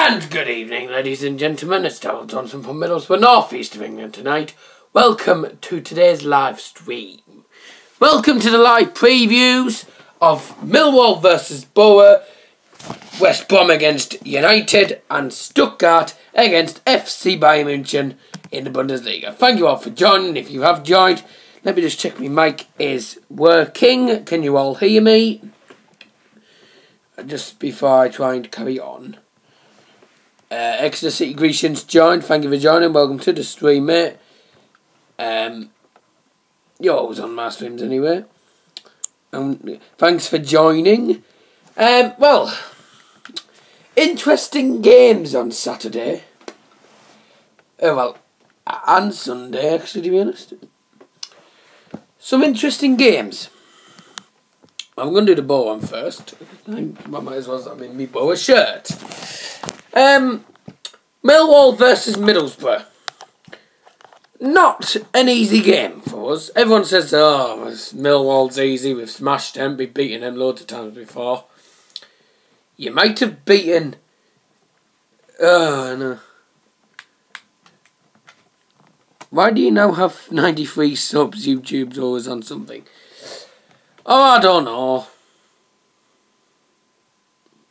And good evening, ladies and gentlemen. It's Darryl Johnson from Middlesbrough, North East of England tonight. Welcome to today's live stream. Welcome to the live previews of Millwall versus Borough, West Brom against United, and Stuttgart against FC Bayern Munich in the Bundesliga. Thank you all for joining. If you have joined, let me just check my mic is working. Can you all hear me? Just before I try and carry on. Exeter City Grecians joined. Thank you for joining. Welcome to the stream, mate. You're always on my streams anyway. Thanks for joining. Well, interesting games on Saturday. And Sunday, actually, to be honest. Some interesting games. I'm going to do the Borough one first. I might as well have my Borough shirt. Millwall versus Middlesbrough. Not an easy game for us. Everyone says, oh, Millwall's easy, we've smashed them, we've beaten them loads of times before. You might have beaten... Oh, no. Why do you now have 93 subs? YouTube's always on something. Oh, I don't know.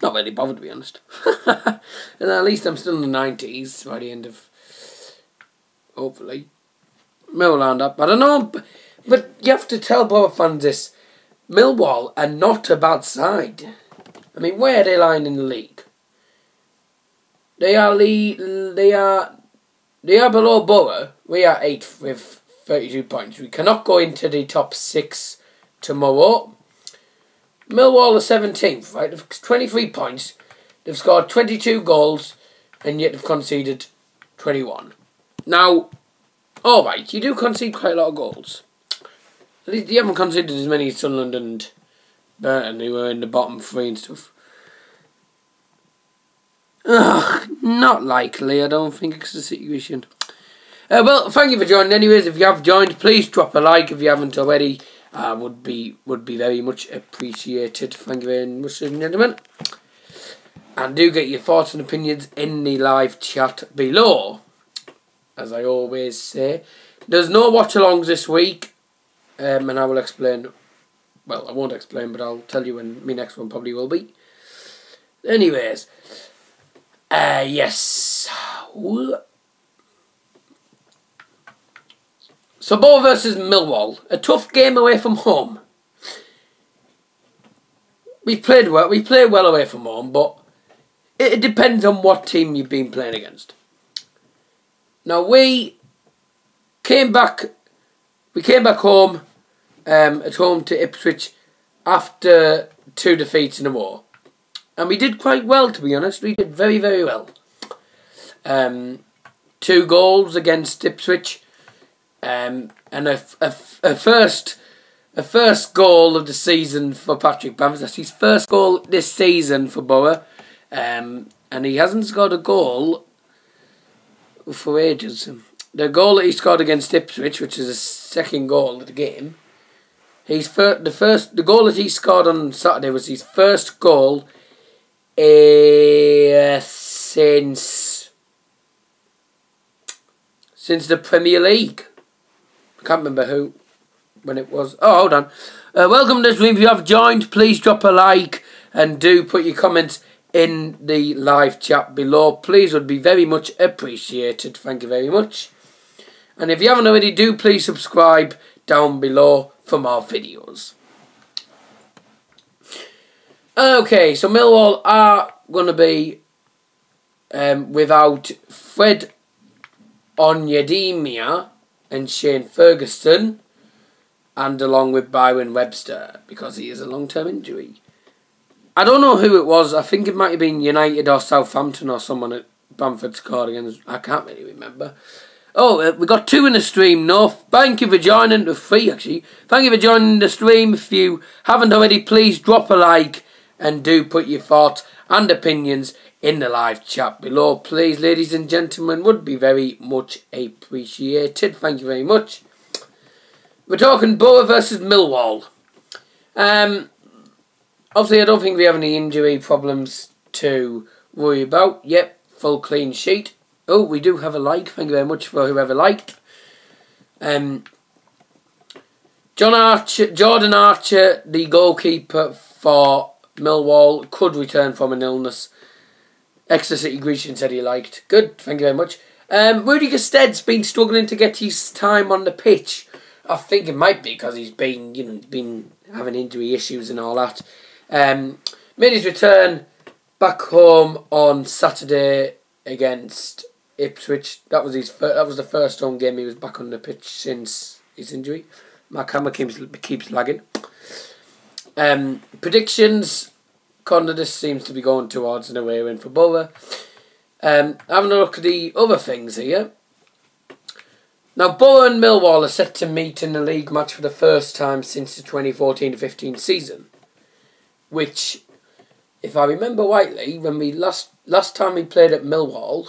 Not really bothered, to be honest. And at least I'm still in the 90s by the end of... Hopefully. Millwall up. I don't know. But you have to tell Borough fans this. Millwall are not a bad side. I mean, where are they lying in the league? They are below Borough. We are 8th with 32 points. We cannot go into the top 6 tomorrow. Millwall are 17th, right? They've 23 points. They've scored 22 goals, and yet they've conceded 21. Now, alright, you do concede quite a lot of goals. At least you haven't conceded as many as Sunderland and Burton, who were in the bottom 3 and stuff. Not likely, I don't think it's a situation. Well, thank you for joining anyways. If you have joined, please drop a like if you haven't already. Would be very much appreciated. Thank you very much, ladies and gentlemen. And do get your thoughts and opinions in the live chat below. As I always say, there's no watch-alongs this week, and I will explain. Well, I won't explain, but I'll tell you when my next one probably will be. Anyways, yes. So Borough versus Millwall, a tough game away from home. We played well away from home, but it depends on what team you've been playing against. Now we came back home, at home to Ipswich after 2 defeats in a row, and we did quite well, to be honest. We did very, very well. 2 goals against Ipswich. And a first goal of the season for Patrick Bamford. That's his first goal this season for Borough. And he hasn't scored a goal for ages. The goal that he scored against Ipswich, which is the second goal of the game, the goal that he scored on Saturday was his first goal since the Premier League. Can't remember when it was. Oh, hold on. Welcome to the stream. If you have joined, please drop a like and do put your comments in the live chat below. Please, would be very much appreciated. Thank you very much. And if you haven't already, do please subscribe down below for more videos. Okay, so Millwall are going to be without Fred Onyedemia and Shane Ferguson, and along with Byron Webster, because he is a long-term injury. I don't know who it was. I think it might have been United or Southampton or someone at Bamford scored against. I can't really remember. Oh, we got 2 in the stream. No, thank you for joining. 3 actually. Thank you for joining the stream. If you haven't already, please drop a like and do put your thoughts and opinions in the live chat below. Please, ladies and gentlemen, would be very much appreciated. Thank you very much. We're talking Borough versus Millwall. Obviously, I don't think we have any injury problems to worry about. Yep, full clean sheet. Oh, we do have a like. Thank you very much for whoever liked. Jordan Archer, the goalkeeper for Millwall, could return from an illness. Exeter City Grecian said he liked. Good, thank you very much. Rudiger Stead's been struggling to get his time on the pitch. I think it might be because he's been having injury issues and all that. Made his return back home on Saturday against Ipswich. That was the first home game he was back on the pitch since his injury. My camera keeps lagging. Predictions. Condor seems to be going towards an away win for Borough. Having a look at the other things here. Now, Borough and Millwall are set to meet in the league match for the first time since the 2014-15 season. Which, if I remember rightly, when we last time we played at Millwall,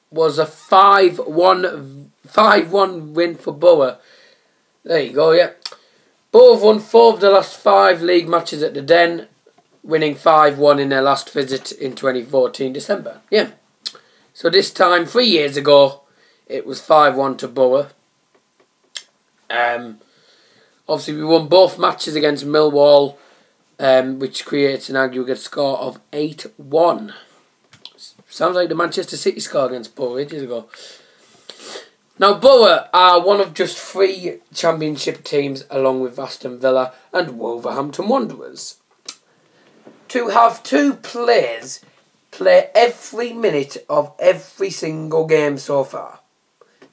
was a 5-1 win for Borough. There you go, yeah. Borough have won 4 of the last 5 league matches at the Den, winning 5-1 in their last visit in 2014 December. Yeah. So this time, 3 years ago, it was 5-1 to Borough. Obviously, we won both matches against Millwall, which creates an aggregate score of 8-1. Sounds like the Manchester City score against Borough ages ago. Now, Borough are one of just 3 championship teams, along with Aston Villa and Wolverhampton Wanderers, to have 2 players play every minute of every single game so far.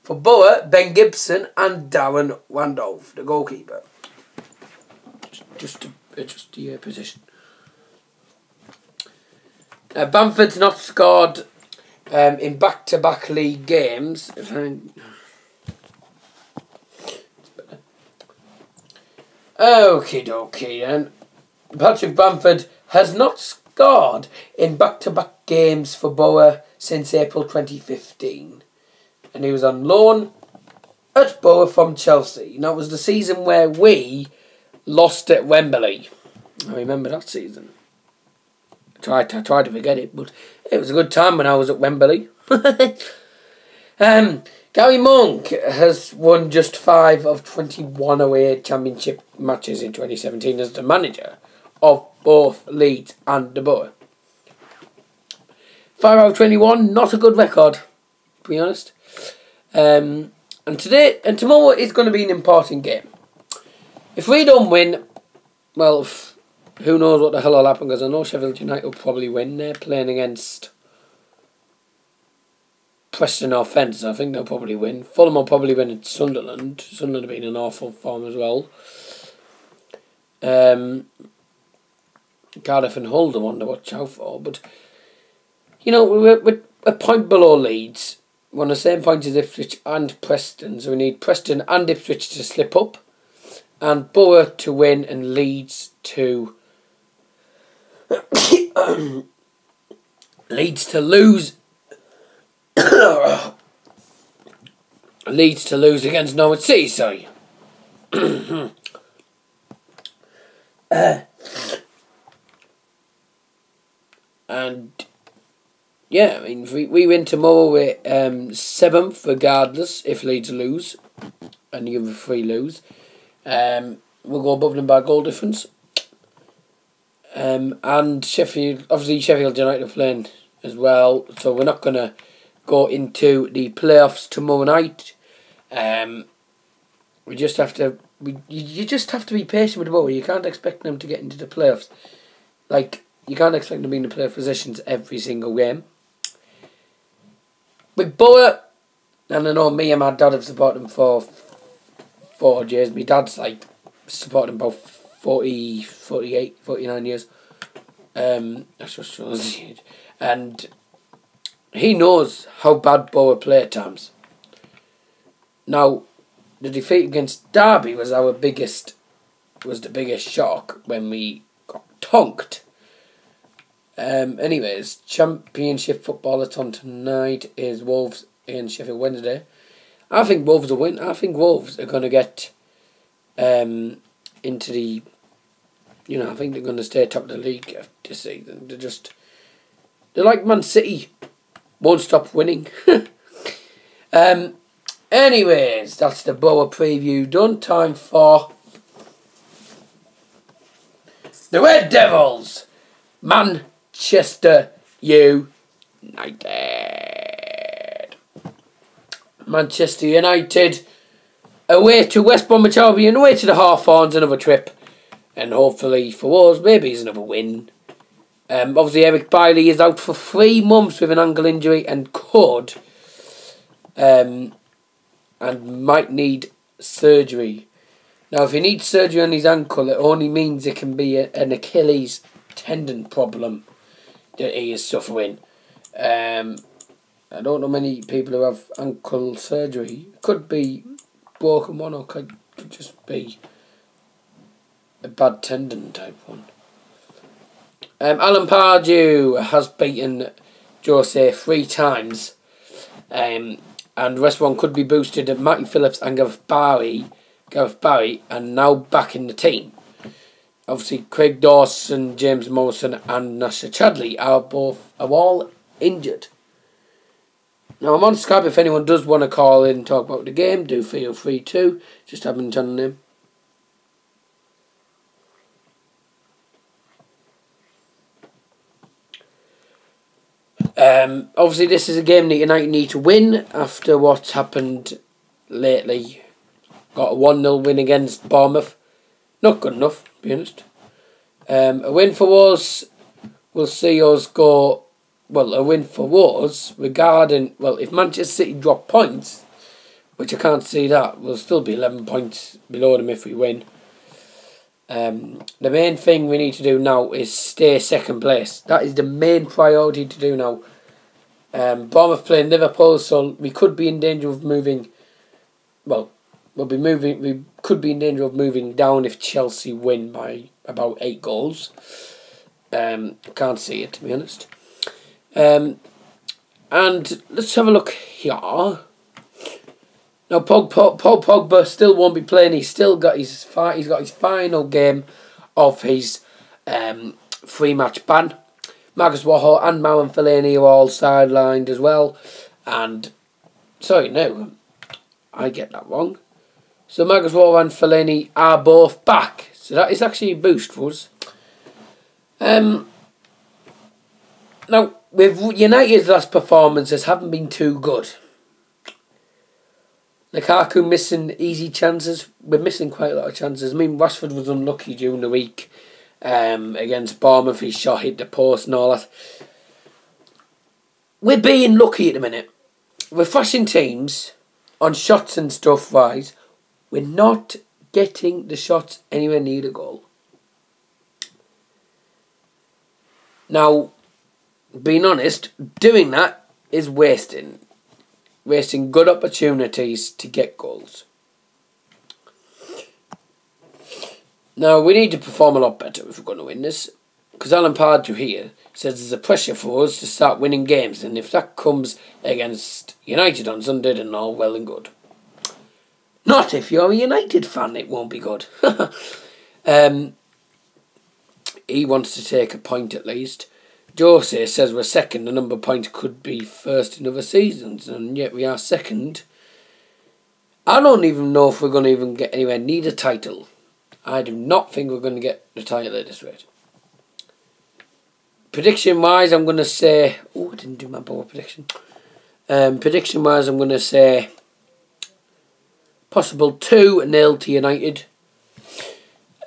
For Borough, Ben Gibson and Darren Randolph, the goalkeeper. Just to adjust the position. Bamford's not scored in back-to-back league games. Okie dokie then. Patrick Bamford has not scored in back-to-back games for Borough since April 2015. And he was on loan at Borough from Chelsea. Now, it was the season where we lost at Wembley. I remember that season. I tried to forget it, but it was a good time when I was at Wembley. Gary Monk has won just 5 of 21 away championship matches in 2017 as the manager of both Leeds and the Borough. 5 out of 21, not a good record, to be honest. And tomorrow is going to be an important game. If we don't win, well, who knows what the hell will happen, because I know Sheffield United will probably win. They're playing against Preston North End, I think they'll probably win. Fulham will probably win at Sunderland. Sunderland have been in awful form as well. Cardiff and Hull, the one to watch out for. But, you know, we're a point below Leeds. We're on the same point as Ipswich and Preston. So we need Preston and Ipswich to slip up, and Borough to win, and Leeds to Leeds to lose. Leeds to lose against Norwich City, sorry. And yeah, I mean, if we win tomorrow, we're 7th regardless if Leeds lose and the other 3 lose. We'll go above them by goal difference. And Sheffield United are playing as well, so we're not going to go into the playoffs tomorrow night. You just have to be patient with the ball. You can't expect them to get into the playoffs. Like, you can't expect them to be in the playoff positions every single game. With Borough, and I know me and my dad have supported them for 4 years. My dad's like supported them about 40, 48, 49 years. That's just shows the age. And he knows how bad Borough play at times. Now, the defeat against Derby was the biggest shock when we got tonked. Anyways, Championship football that's on tonight is Wolves against Sheffield Wednesday. I think Wolves will win. I think Wolves are going to get into the... I think they're going to stay top of the league this season. They're like Man City. Won't stop winning. Anyways, that's the Borough preview done. Time for the Red Devils. Manchester United. Manchester United away to West Bromwich Albion, away to the Hawthorns, another trip. And hopefully for us, maybe it's another win. Obviously, Eric Bailey is out for 3 months with an ankle injury and could and might need surgery. Now, if he needs surgery on his ankle, it only means it can be an Achilles tendon problem that he is suffering. I don't know many people who have ankle surgery. It could be broken one or could just be a bad tendon type one. Alan Pardew has beaten Jose 3 times. And the rest one could be boosted at Matty Phillips and Gareth Barry are now back in the team. Obviously, Craig Dawson, James Morrison and Nasser Chadley are all injured. Now, I'm on Skype. If anyone does want to call in and talk about the game, do feel free to. Just have my channel name. Obviously, this is a game that United need to win after what's happened lately. Got a 1-0 win against Bournemouth. Not good enough, to be honest. A win for us will see us go... Well, a win for us regarding... Well, if Manchester City drop points, which I can't see that, we'll still be 11 points below them if we win. The main thing we need to do now is stay second place. That is the main priority to do now. Bournemouth playing Liverpool, so we could be in danger of moving... Well, we could be in danger of moving down if Chelsea win by about 8 goals. Can't see it, to be honest. And let's have a look here. Now, Paul Pogba still won't be playing. He's got his final game of his 3-match ban. Marcus Warhol and Marwan Fellaini are all sidelined as well. And sorry, no, I get that wrong. So Marcus Warhol and Fellaini are both back. So that is actually a boost for us. Now, with United's last performances haven't been too good. Lukaku missing easy chances. We're missing quite a lot of chances. I mean, Rashford was unlucky during the week against Bournemouth. His shot hit the post and all that. We're being lucky at the minute. We're thrashing teams on shots and stuff wise. We're not getting the shots anywhere near the goal. Now, being honest, doing that is wasting good opportunities to get goals. Now, we need to perform a lot better if we're going to win this. Because Alan Pardew here says there's a pressure for us to start winning games. And if that comes against United on Sunday, then all well and good. Not if you're a United fan, it won't be good. He wants to take a point at least. Jose says we're second. The number of points could be first in other seasons, and yet we are second. I don't even know if we're going to even get anywhere near the title. I do not think we're going to get the title at this rate. Prediction-wise, I'm going to say... Oh, I didn't do my ball prediction. Prediction-wise, I'm going to say... Possible 2-0 to United.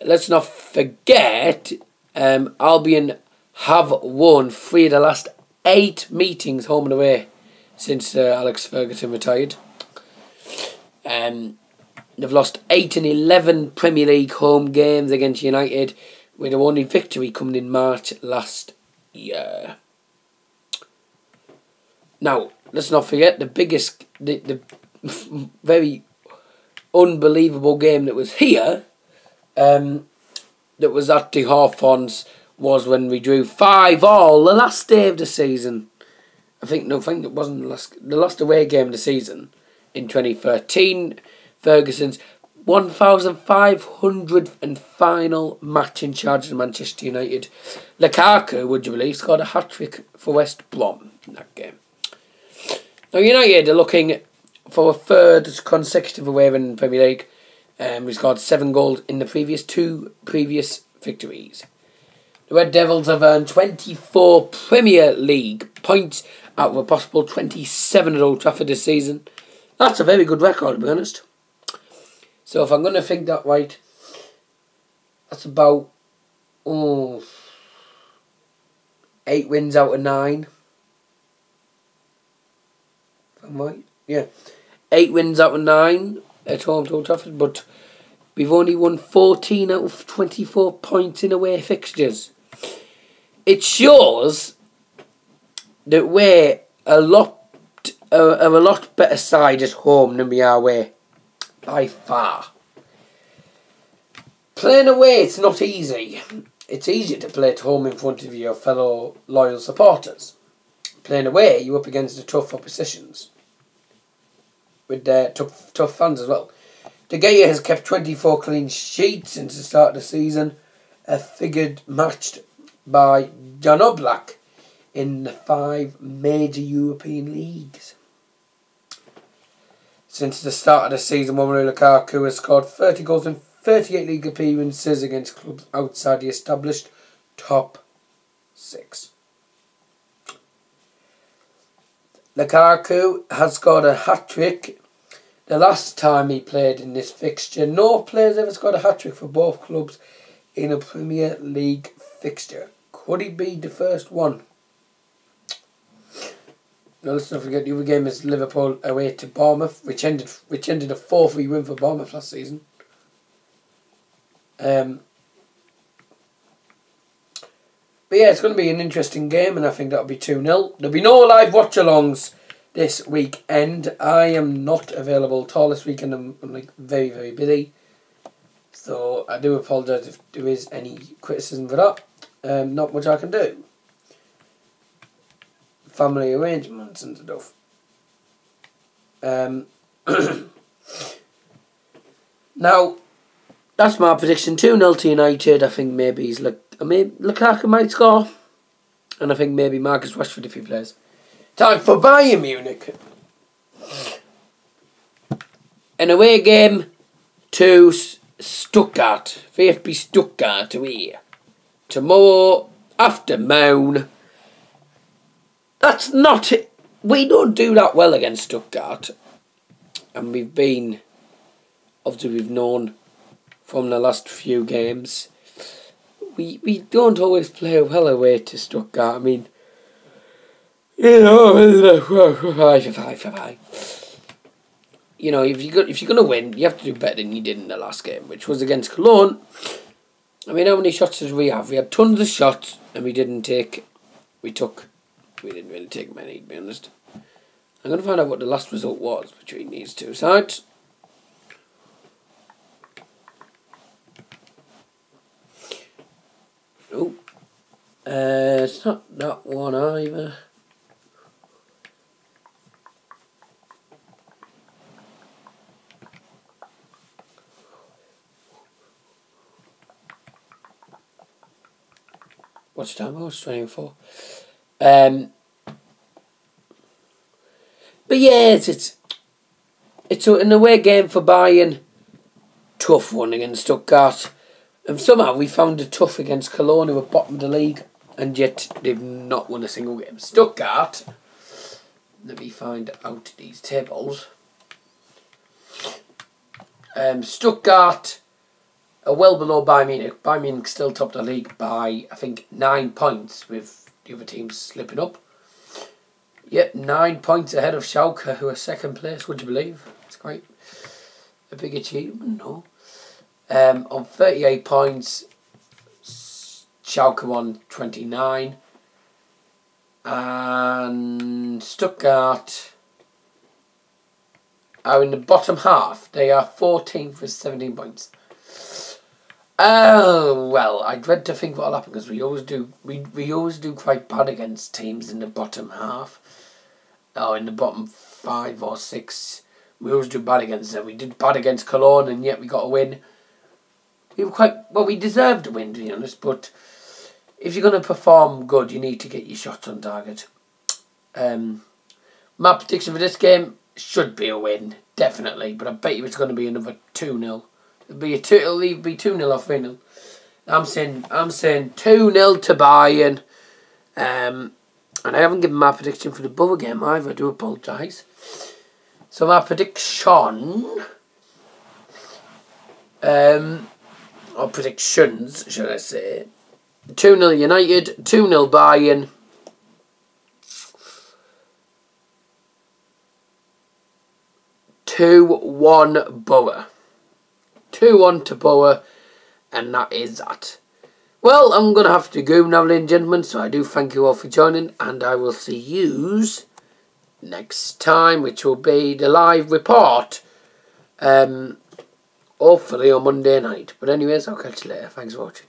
Let's not forget, Albion have won 3 of the last 8 meetings home and away since Alex Ferguson retired. They've lost 8 in 11 Premier League home games against United, with their only victory coming in March last year. Now, let's not forget the very unbelievable game that was here, that was at the Hawthorns, was when we drew 5-5 the last day of the season. I think it wasn't the last away game of the season in 2013. Ferguson's 1,500th and final match in charge of Manchester United. Lukaku, would you believe, scored a hat-trick for West Brom in that game. Now United are looking for a third consecutive away win in the Premier League. We scored 7 goals in the two previous victories. The Red Devils have earned 24 Premier League points out of a possible 27 at Old Trafford this season. That's a very good record, to be honest. So if I'm going to think that right, that's about 8 wins out of 9. If I'm right, yeah, 8 wins out of 9 at home to Old Trafford, but we've only won 14 out of 24 points in away fixtures. It shows that we're a lot better side at home than we are away. By far. Playing away, it's not easy. It's easier to play at home in front of your fellow loyal supporters. Playing away, you're up against the tough oppositions. With tough fans as well. De Gea has kept 24 clean sheets since the start of the season. A figure matched by Jan Oblak in the 5 major European leagues. Since the start of the season, Romelu Lukaku has scored 30 goals in 38 league appearances against clubs outside the established top 6. Lukaku has scored a hat-trick the last time he played in this fixture. No players ever scored a hat-trick for both clubs in a Premier League fixture. Could he be the first one? Now let's not forget the other game is Liverpool away to Bournemouth, which ended a 4-3 win for Bournemouth last season. But yeah, it's going to be an interesting game, and I think that'll be 2-0. There'll be no live watch-alongs this weekend. I am not available at all this weekend. I'm like very, very busy. So I do apologise if there is any criticism for that. Not much I can do. Family arrangements and stuff. Now, that's my prediction. 2-0 to United. I think maybe Lukaku might score. And I think maybe Marcus Rashford if he plays. Time for Bayern Munich. An away game to Stuttgart. VfB Stuttgart away. Tomorrow afternoon. That's not it. We don't do that well against Stuttgart. And we've known from the last few games. We don't always play well away to Stuttgart. I mean, you know, you know, if you're gonna win, you have to do better than you did in the last game, which was against Cologne. I mean, how many shots did we have? We had tons of shots, and we didn't really take many, to be honest. I'm going to find out what the last result was between these two sides. Oh, it's not that one either. What's the time? Oh, it's 24. But yeah, it's an away game for Bayern. Tough one against Stuttgart. And somehow we found it tough against Cologne, who were bottom of the league, and yet they've not won a single game. Stuttgart, let me find out these tables. Stuttgart are well below Bayern Munich. Bayern Munich still top of the league by, I think, 9 points, with the other teams slipping up. Yep, 9 points ahead of Schalke, who are second place, would you believe? It's quite a big achievement, no? On 38 points, Schalke on 29. And Stuttgart are in the bottom half. They are 14th with 17 points. Oh, well, I dread to think what'll happen, because we always do quite bad against teams in the bottom half. Or in the bottom 5 or 6. We always do bad against them. We did bad against Cologne, and yet we got a win. We were we deserved a win, to be honest, but if you're going to perform good, you need to get your shots on target. My prediction for this game should be a win, definitely, but I bet you it's going to be another 2-0. It'll either be 2-0 or 3-0. I'm saying 2-0 to Bayern. And I haven't given my prediction for the Borough game either. I do apologise. So my prediction, or predictions, should I say, 2-0 United, 2-0 Bayern, 2-1 Borough. 2-1 to Borough, and that is that. Well, I'm going to have to go now, ladies and gentlemen, so I do thank you all for joining, and I will see yous next time, which will be the live report, hopefully on Monday night. But anyways, I'll catch you later. Thanks for watching.